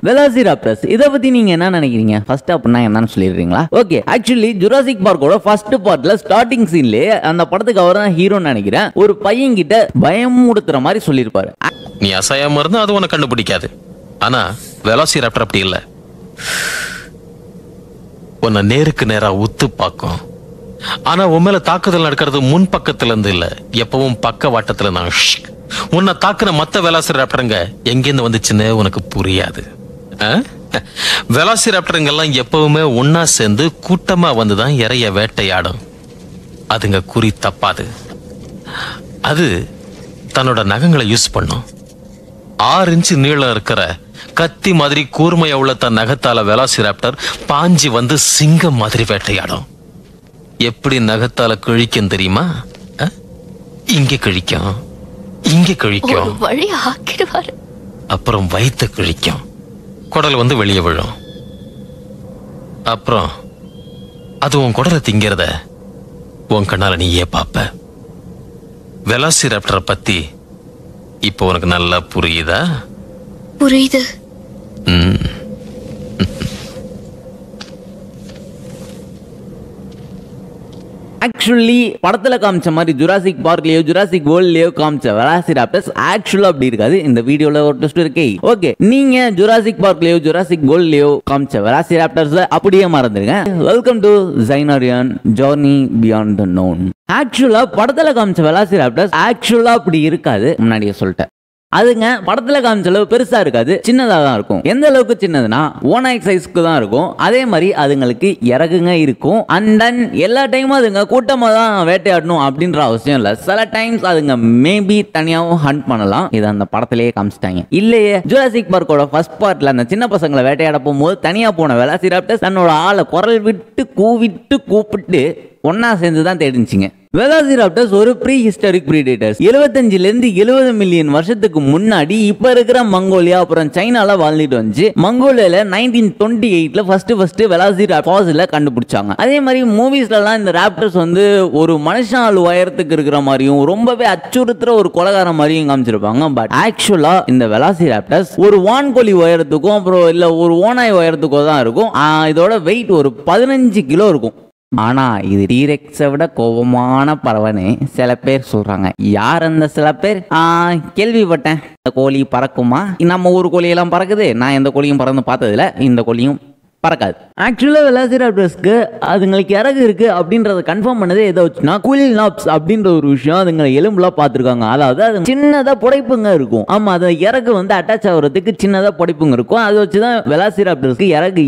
வெலாசிராப்டர்ஸ் இத பத்தி நீங்க என்ன நினைக்கிறீங்க? ஃபர்ஸ்ட் அப்படின்னா என்னன்னு சொல்லிடுறீங்களா? ஓகே, ஆக்சுவலி ஜுராசிக் பார்க்கோட ஃபர்ஸ்ட் பார்ட்ல ஸ்டார்டிங் சீன்லயே அந்த படத்துக்கு அவர் தான் ஹீரோன்னு நினைக்கிறேன். ஒரு பையன் கிட்ட பயமுடுத்துற மாதிரி சொல்லியிருப்பாரு. நீ அசையாம இருந்தா அது உனக்கு கண்டுபிடிக்காது. ஆனா வெலாசிராப்டர் அப்படி இல்ல. உன்னை நேருக்கு நேரா உத்து பார்க்கும். ஆனா உன் மேல தாக்குதல் நடக்கிறது முன் பக்கத்துல இருந்து இல்ல, எப்பவும் பக்க வாட்டத்துல தான். உன்னை தாக்குன மத்த வெலாசிராப்டருங்க எங்கிருந்து வந்துச்சுன்னு உனக்கு புரியாது. வெலாசிராப்டருங்கெல்லாம் எப்பவுமே ஒன்னா சேர்ந்து கூட்டமா வந்துதான் இறைய வேட்டையாடும். அதுங்க குறி தப்பாது. அது தன்னோட நகங்களை யூஸ் பண்ணும். 6 இன்ச்சு நீளம் இருக்கிற கத்தி மாதிரி கூர்மையா உள்ள தன் நகத்தால வெலாசிராப்டர் பாஞ்சி வந்து சிங்கம் மாதிரி வேட்டையாடும். எப்படி நகத்தால கிழிக்கும் தெரியுமா? இங்க கிழிக்கும், இங்க கிழிக்கும், அப்புறம் வயித்த கிழிக்கும், குடல் வந்து வெளியே விழும். அப்புறம் அது உன் குடலை திங்கிறத உன் கண்ணால நீயே பாப்ப. வெலாசிராப்டரை பத்தி இப்போ உனக்கு நல்லா புரியுதா? புரியுது. ஆக்சுவலி படத்துல காமிச்ச மாதிரி ஜுராசிக் பார்க்லயோ ஜுராசிக் வேர்ல்ட்லயோ காமிச்ச வெலாசிராப்டர்ஸ் ஆக்சுவலா அப்படி இருக்காது. இந்த வீடியோல ஒரு ட்விஸ்ட் இருக்கு. ஓகே, நீங்க ஜுராசிக் பார்க்லயோ ஜுராசிக் வேர்ல்ட்லயோ காமிச்ச வெலாசிராப்டர்ஸ் அப்படியே மறந்துருங்க. வெல்கம் டு ஜைனரியன் ஜர்னி பியாண்ட் தி நோன். ஆக்சுவலா படத்துல காமிச்ச வெலாசிராப்டர்ஸ் ஆக்சுவலா அப்படி இருக்காது. முன்னாடியே சொல்லிட்டேன். அதுங்க படத்துல காமிச்ச அளவு பெருசா இருக்காது, சின்னதா தான் இருக்கும். எந்த அளவுக்கு சின்னதுன்னா ஓனாய் சைஸ்க்கு தான் இருக்கும். அதே மாதிரி அதுங்களுக்கு இறகுங்க இருக்கும். அண்ட் தென் எல்லா டைமும் அதுங்க கூட்டமா தான் வேட்டையாடணும் அப்படின்ற அவசியம் இல்ல. சில டைம்ஸ் அதுங்க மேபி தனியாவும் ஹண்ட் பண்ணலாம். இதை அந்த படத்திலேயே காமிச்சிட்டாங்க. இல்லையே, ஜுராசிக் பார்க்கோட ஃபர்ஸ்ட் பார்ட்ல அந்த சின்ன பசங்களை வேட்டையாட போகும்போது தனியா போன வெலாசிராப்டர்ஸ் தன்னோட ஆளை குரல் விட்டு கூவிட்டு கூப்பிட்டு ஒன்னா சேர்ந்து தான் தேடிச்சிங்க. வெலாசிராப்டர்ஸ் ஒரு ப்ரீ ஹிஸ்டாரிக் பிரீடேட்டர்ஸ். 75 இருந்து 70 மில்லியன் வருஷத்துக்கு முன்னாடி இப்ப இருக்கிற மங்கோலியா அப்புறம் சைனால வாழ்ந்துட்டு வந்துச்சு. மங்கோலியால 1928ல ஃபர்ஸ்ட் வெலாசிராப்டர்ஸ்ல கண்டுபிடிச்சாங்க. அதே மாதிரி மூவிஸ்ல எல்லாம் இந்த ராப்டர்ஸ் வந்து ஒரு மனுஷன் உயரத்துக்கு இருக்கிற மாதிரியும் ரொம்பவே அச்சுறுத்துற ஒரு கொலகார மாதிரியும் காமிச்சிருப்பாங்க. பட் ஆக்சுவலா இந்த வெலாசிராப்டர்ஸ் ஒரு வான்கோழி உயரத்துக்கும் அப்புறம் இல்ல ஒரு ஓனாய் உயரத்துக்கோ தான் இருக்கும். இதோட வெயிட் ஒரு 15 கிலோ இருக்கும். ஆனா இது டீரெக்ஸை விட கோபமான பறவைன்னு சில பேர் சொல்றாங்க. யார் அந்த சில பேர்? கேள்விப்பட்டேன். இந்த கோழி பறக்குமா? நம்ம ஊர் கோழியெல்லாம் பறக்குது. நான் எந்த கோழியும் பறந்து பார்த்ததில்ல. இந்த கோழியும் பறக்காது. ஆக்சுவலாக வெலாசிராப்டர்ஸ்க்கு அதுங்களுக்கு இறகு இருக்கு அப்படின்றத கன்ஃபார்ம் பண்ணதே எதை வச்சுன்னா குயில் நாப்ஸ் அப்படின்ற ஒரு விஷயம் அதுங்களை எலும்புலாம் பார்த்துருக்காங்க. அதாவது அது சின்னதாக புடைப்புங்க இருக்கும். ஆமாம், அது இறகு வந்து அட்டாச் ஆகிறதுக்கு சின்னதாக புடைப்புங்க இருக்கும். அதை வச்சு தான் வெலாசிராப்டர்ஸ்க்கு இறகு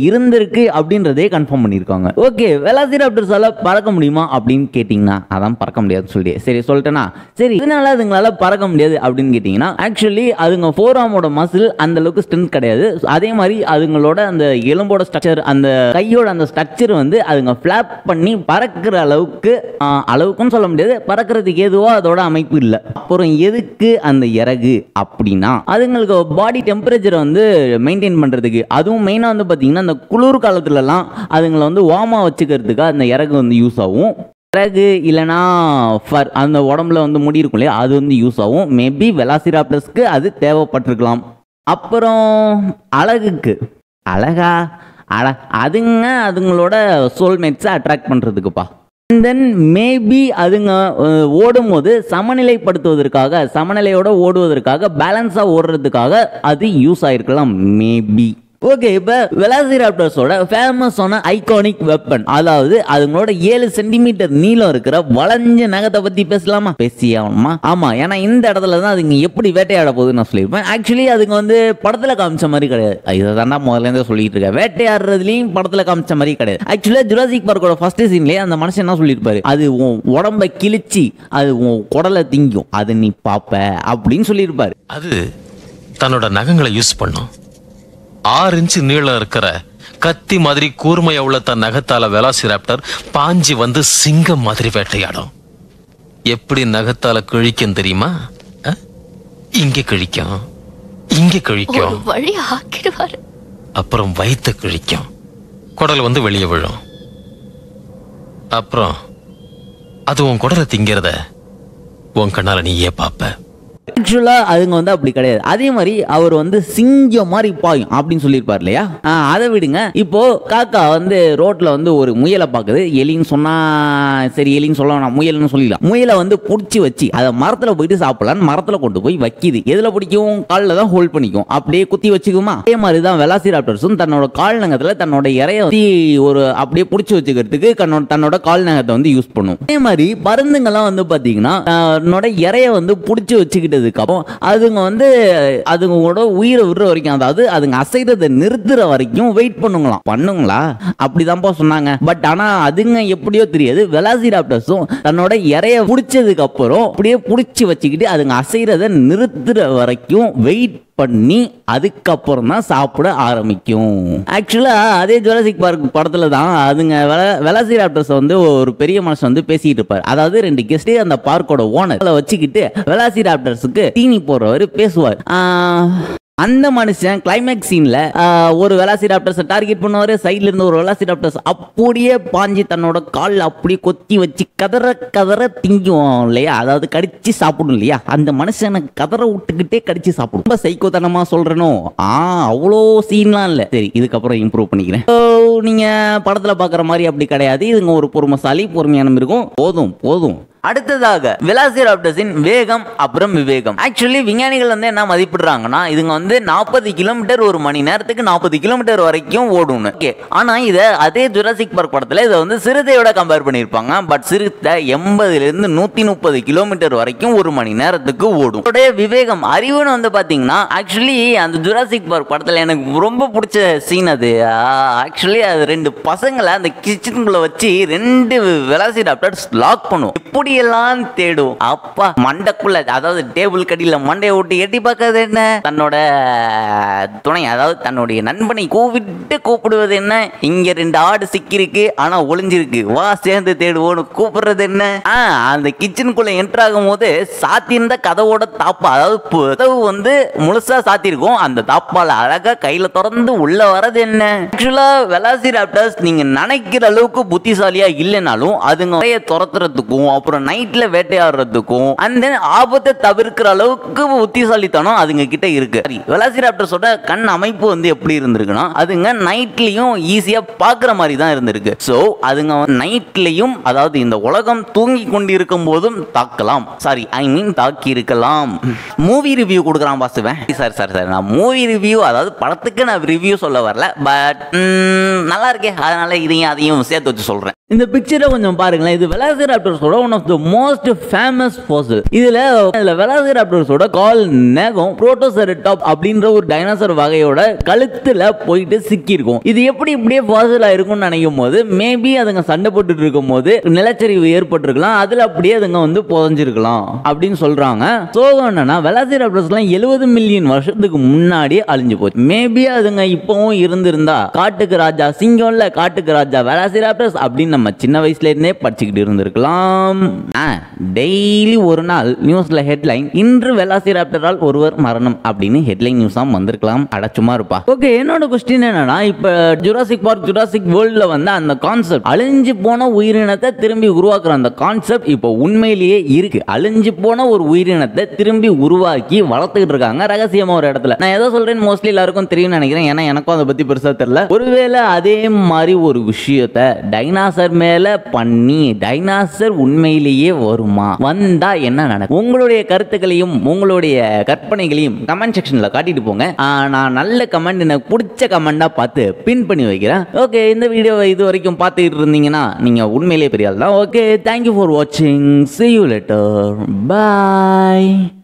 இருந்திருக்கு அப்படின்றதே கன்ஃபார்ம் பண்ணியிருக்காங்க. ஓகே, வெலாசிராப்டர்ஸால பறக்க முடியுமா அப்படின்னு கேட்டிங்கன்னா அதான் பறக்க முடியாது சொல்லி சரி சொல்லிட்டேன்னா சரி இதனால அதுங்களால பறக்க முடியாது அப்படின்னு கேட்டிங்கன்னா ஆக்சுவலி அதுங்க ஃபோராமோட மசில் அந்த அளவுக்கு ஸ்ட்ரென்த் கிடையாது. அதே மாதிரி அதுங்களோட அந்த எலும்போட ஸ்ட்ரக்சர் அந்த கையோட அந்த ஸ்ட்ரக்சர் வந்து அதுங்க ஃபிளாப் பண்ணி பறக்கிற அளவுக்குன்னு சொல்ல முடியாது. பறக்கிறதுக்கு ஏதுவோ அதோட அமைப்பு இல்லை. அப்புறம் எதுக்கு அந்த இறகு அப்படின்னா அதுங்களுக்கு பாடி டெம்பரேச்சரை வந்து மெயின்டைன் பண்றதுக்கு. அதுவும் மெயினாக வந்து பார்த்தீங்கன்னா அந்த குளிர் காலத்துலலாம் அதுங்களை வந்து வார்மா வச்சுக்கிறதுக்கு அந்த இறகு வந்து யூஸ் ஆகும். இறகு இல்லைனா ஃபர் அந்த உடம்புல வந்து முடி இருக்கும் இல்லையா, அது வந்து யூஸ் ஆகும். மேபி வெலாசிராப்டர்ஸ்க்கு அது தேவைப்பட்டிருக்கலாம். அப்புறம் அழகுக்கு அதுங்களோட சோல்மேட்ஸை அட்ராக்ட் பண்ணுறதுக்குப்பா. தென் மேபி அதுங்க ஓடும் போது சமநிலையோட ஓடுவதற்காக பேலன்ஸாக ஓடுறதுக்காக அது யூஸ் ஆயிருக்கலாம் மேபி. ஓகே, இப்போ வெலாசிராப்டர்ஸோட ஃபேமஸான ஐகானிக் வெப்பன், அதாவது அதுங்களோட 7 சென்டிமீட்டர் நீளம் இருக்கிற வளைஞ்ச நகத்தை பத்தி பேசலாமா? பேசியாகணுமா? ஆமா, ஏன்னா இந்த இடத்துல தான் அதுங்க எப்படி வேட்டையாட போகுதுன்னு நான் சொல்லியிருப்பேன். ஆக்சுவலி அதுங்க வந்து படத்துல காமிச்ச மாதிரி கிடையாது. இதை தாண்டா முதல்ல இருந்தே சொல்லிட்டு இருக்கேன். வேட்டையாடுறதுலையும் படத்துல காமிச்ச மாதிரி கிடையாது. ஆக்சுவலா ஜுராசிக் பார்க்கோட ஃபர்ஸ்ட் சீன்லயே அந்த மனுஷன் என்ன சொல்லியிருப்பாரு, அது உன் உடம்பை கிழிச்சு அது உன் குடலை திங்கும், அது நீ பாப்ப அப்படின்னு சொல்லியிருப்பாரு. அது தன்னோட நகங்களை யூஸ் பண்ணும். 6 இன்ச்சு நீளம் இருக்கிற கத்தி மாதிரி கூர்மையா உள்ள தன் நகத்தால வெலாசிராப்டர் பாஞ்சி வந்து சிங்கம் மாதிரி வேட்டையாடும். எப்படி நகத்தால கிழிக்கும் தெரியுமா? இங்க கிழிக்கும், இங்க கிழிக்கும், அப்புறம் வயித்த கிழிக்கும், குடல் வந்து வெளியே விழும். அப்புறம் அது உன் குடலை திங்கிறத உன் கண்ணால நீயே பாப்ப. ஆக்சுவலா அதுங்க வந்து அப்படி கிடையாது. அதே மாதிரி அவர் வந்து சிங்கம் மாதிரி பாயும் அப்படின்னு சொல்லியிருப்பார் இல்லையா? அதை விடுங்க. இப்போ காக்கா வந்து ரோட்ல வந்து ஒரு முயலை பார்க்குது. எலின்னு சொன்னா சரி, எலின்னு சொல்ல முயல்னு சொல்லிடலாம். முயலை வந்து பிடிச்சி வச்சு அதை மரத்துல போயிட்டு சாப்பிடலான்னு மரத்துல கொண்டு போய் வைக்கிது. எதுல பிடிக்கும்? காலில் தான் ஹோல்ட் பண்ணிக்கும். அப்படியே குத்தி வச்சுக்குமா? அதே மாதிரி தான் வெலாசிராப்டர்ஸும் தன்னோட கால் நகத்துல தன்னோட இறைய ஒரு அப்படியே பிடிச்சி வச்சுக்கிறதுக்கு தன்னோட கால் நகத்தை வந்து யூஸ் பண்ணும். அதே மாதிரி பருந்துங்கெல்லாம் வந்து பாத்தீங்கன்னா தன்னோட இறைய வந்து பிடிச்சி வச்சுக்கிட்டதுக்கு அப்புறம் அதுங்க வந்து அதுங்களோட உயிரை விடுற வரைக்கும், அதாவது அதுங்க அசைறதை நிறுத்துற வரைக்கும் வெயிட் பண்ணுங்களா அப்படிதான்ப்பா சொன்னாங்க. பட் ஆனா அதுங்க எப்படியோ தெரியாது, வெலாசிராப்டர்ஸும் தன்னோட இறைய பிடிச்சதுக்கு அப்புறம் அப்படியே பிடிச்சி வச்சுக்கிட்டு அதுங்க அசைறதை நிறுத்துற வரைக்கும் வெயிட் பண்ணி அதுக்கப்புறம் தான் சாப்பிட ஆரம்பிக்கும். ஆக்சுவலா அதே ஜுராசிக் பார்க் படத்துல தான் அதுங்க வெலாசிராப்டர்ஸ் வந்து ஒரு பெரிய மனுஷன் வந்து பேசிட்டு இருப்பார். அதாவது 2 கெஸ்ட் அந்த பார்க்கோட ஓனர் வச்சுக்கிட்டு வெலாசிராப்டர்ஸுக்கு தீனி போடுறவர் பேசுவார். அந்த மனுஷன் கிளைமேக்ஸ் சீன்ல ஒரு வெலாசிராப்டர்ஸ் டார்கெட் பண்ணுவாரு. சைட்ல இருந்து ஒரு வெலாசிராப்டர்ஸ் அப்படியே பாஞ்சி தன்னோட கால் அப்படியே கொத்தி வச்சு கதற திங்கும் இல்லையா? அதாவது கடிச்சு சாப்பிடும் இல்லையா? அந்த மனுஷனை கதற விட்டுக்கிட்டே கடிச்சு சாப்பிடும். ரொம்ப சைக்கோத்தனமா சொல்றனோ? அவ்வளோ சீன்லாம் இல்ல. சரி, இதுக்கப்புறம் இம்ப்ரூவ் பண்ணிக்கிறேன். நீங்க படத்துல பாக்குற மாதிரி அப்படி கிடையாது. இதுங்க ஒரு பொறுமைசாலி, பொறுமையான மிருகம். போதும். அடுத்ததாக வெலாசிராப்டர்ஸின் வேகம் அப்புறம் விவேகம். ஆக்சுவலி விஞ்ஞானிகள் வந்து என்ன மதிப்பிடுறாங்கன்னா இதுங்க வந்து 40 கிலோமீட்டர் ஒரு மணி நேரத்துக்கு 40 கிலோமீட்டர் வரைக்கும் ஓடும். ஓகே, ஆனா இதை அதே ஜுராசிக் பார்க் படத்துல இதை வந்து சிறுத்தையோட கம்பேர் பண்ணியிருப்பாங்க. பட் சிறுத்தை 80 இருந்து 130 கிலோமீட்டர் வரைக்கும் ஒரு மணி நேரத்துக்கு ஓடும். விவேகம் அறிவுன்னு வந்து பாத்தீங்கன்னா ஆக்சுவலி அந்த ஜுராசிக் பார்க் படத்துல எனக்கு ரொம்ப பிடிச்ச சீன் அது. ஆக்சுவலி அது 2 பசங்களை அந்த கிச்சனுக்குள்ள வச்சு 2 வெலாசிராப்டர்ஸ் லாக் பண்ணும். எப்படி எல்லாம் தேடும். அப்பா மண்டைக்குள்ள, அதாவது டேபிள் கடியில மண்டையை விட்டு எட்டி பார்க்கறது என்ன? தன்னோட துணை, அதாவது தன்னுடைய நண்பனை கூப்பிடுவது என்ன? இங்க 2 ஆடு சிக்கிருக்கு ஆனா ஒளிஞ்சிருக்கு, வா சேர்ந்து தேடுவோன்னு கூப்பிடுறது என்ன? அந்த கிச்சனுக்குள்ள என்டர் ஆகும் போது சாத்தியிருந்த கதவோட தாப்பா, அதாவது கதவு வந்து முழுசா சாத்திருக்கும், அந்த தாப்பால அழகா கையில திறந்து உள்ள வரது என்ன? ஆக்சுவலா வெலாசிராப்டர்ஸ் நீங்க நினைக்கிற அளவுக்கு புத்திசாலியா இல்லைனாலும் அதுங்க துரத்துறதுக்கும் அப்புறம் நைட்ல வேட்டையாடுறதுக்கும் அந்த ஆபத்தை தவிர்க்கிற அளவுக்கு புத்திசாலித்தனம் அதுங்க கிட்ட இருக்கு. வெலாசிராப்டர்ஸோட கண் அமைப்பு வந்து எப்படி இருந்திருக்குன்னா அதுங்க நைட்லயும் ஈஸியா பாக்குற மாதிரி தான் இருந்திருக்கு. சோ அதுங்க நைட்லயும், அதாவது இந்த உலகம் தூங்கி கொண்டிருக்கும் போதும் தாக்கலாம். தாக்கி இருக்கலாம். மூவி ரிவ்யூ கொடுக்குறான் பாசுவேன். சார் நான் மூவி ரிவ்யூ, அதாவது படத்துக்கு நான் ரிவ்யூ சொல்ல வரல, பட் நல்லா இருக்கே, அதனால அதையும் சேர்த்து வச்சு சொல்றேன். இந்த பிக்சரை கொஞ்சம் பாருங்களேன். இது வெலாசிராப்டர்ஸோட one of the most famous fossil. இதுல வெலாசிராப்டர்ஸோட கால் நகம் புரோட்டோசெரடாப் அப்படின்ற ஒரு டைனோசர் வகையோட கழுத்துல போயிட்டு சிக்கியிருக்கும். இது எப்படி இப்படியே ஃபாசிலா இருக்கும்னு நினைக்கும் போது மேபி அதுங்க சண்டை போட்டுட்டு இருக்கும் போது நிலச்சரிவு ஏற்பட்டிருக்கலாம், அதுல அப்படியே அதுங்க வந்து புதஞ்சிருக்கலாம் அப்படின்னு சொல்றாங்க. சோகம் என்னன்னா வெலாசிராப்டர்ஸ்லாம் 70 மில்லியன் வருஷத்துக்கு முன்னாடி அழிஞ்சு போச்சு. மேபி அதுங்க இப்பவும் இருந்திருந்தா காட்டுக்கு ராஜா சிங்கம்ல, காட்டுக்கு ராஜா வெலாசிராப்டர்ஸ் அப்படின்னு நம்ம சின்ன வயசுல இருந்தே படிச்சுக்கிட்டு இருந்திருக்கலாம். டெய்லி ஒரு நாள் நியூஸ்ல ஹெட்லைன், இன்று வெலாசிராப்டரால் ஒருவர் மரணம் அப்படின்னு ஹெட்லைன் நியூஸா வந்திருக்கலாம். அடச்சுமா இருப்பா. ஓகே, என்னோட கொஸ்டின் என்னன்னா, இப்ப ஜுராசிக் பார்க் ஜுராசிக் வேர்ல்ட்ல வந்து அந்த கான்செப்ட் அழிஞ்சு போன உயிரினத்தை திரும்பி உருவாக்குற அந்த கான்செப்ட் இப்போ உண்மையிலேயே இருக்கு. அழிஞ்சு போன ஒரு உயிரினத்தை திரும்பி உருவாக்கி வளர்த்துக்கிட்டு இருக்காங்க ரகசியமா ஒரு இடத்துல. நான் எதை சொல்றேன்னு மோஸ்ட்லி எல்லாருக்கும் தெரியும்னு நினைக்கிறேன், ஏன்னா எனக்கும் அதை பத்தி பெருசா தெரியல. ஒருவேளை அதே மாதிரி ஒரு விஷயத்தை டைனாசர் மேல பண்ணி டைனாசர் உண்மையிலேயே வருமா? வந்தா என்ன நடக்கும்? உங்களுடைய கருத்துக்களையும் உங்களுடைய கற்பனைகளையும் கமெண்ட் செக்ஷன்ல காட்டிட்டு போங்க. நான் நல்ல கமெண்ட், எனக்கு பிடிச்ச கமெண்டா பார்த்து பின் பண்ணி வைக்கிறேன். ஓகே, இந்த வீடியோவை இது வரைக்கும் பார்த்துக்கிட்டு இருந்தீங்கன்னா நீங்க உண்மையிலேயே பெரிய ஆள் தான். ஓகே, தேங்க்யூ ஃபார் வாட்சிங். See you later. Bye.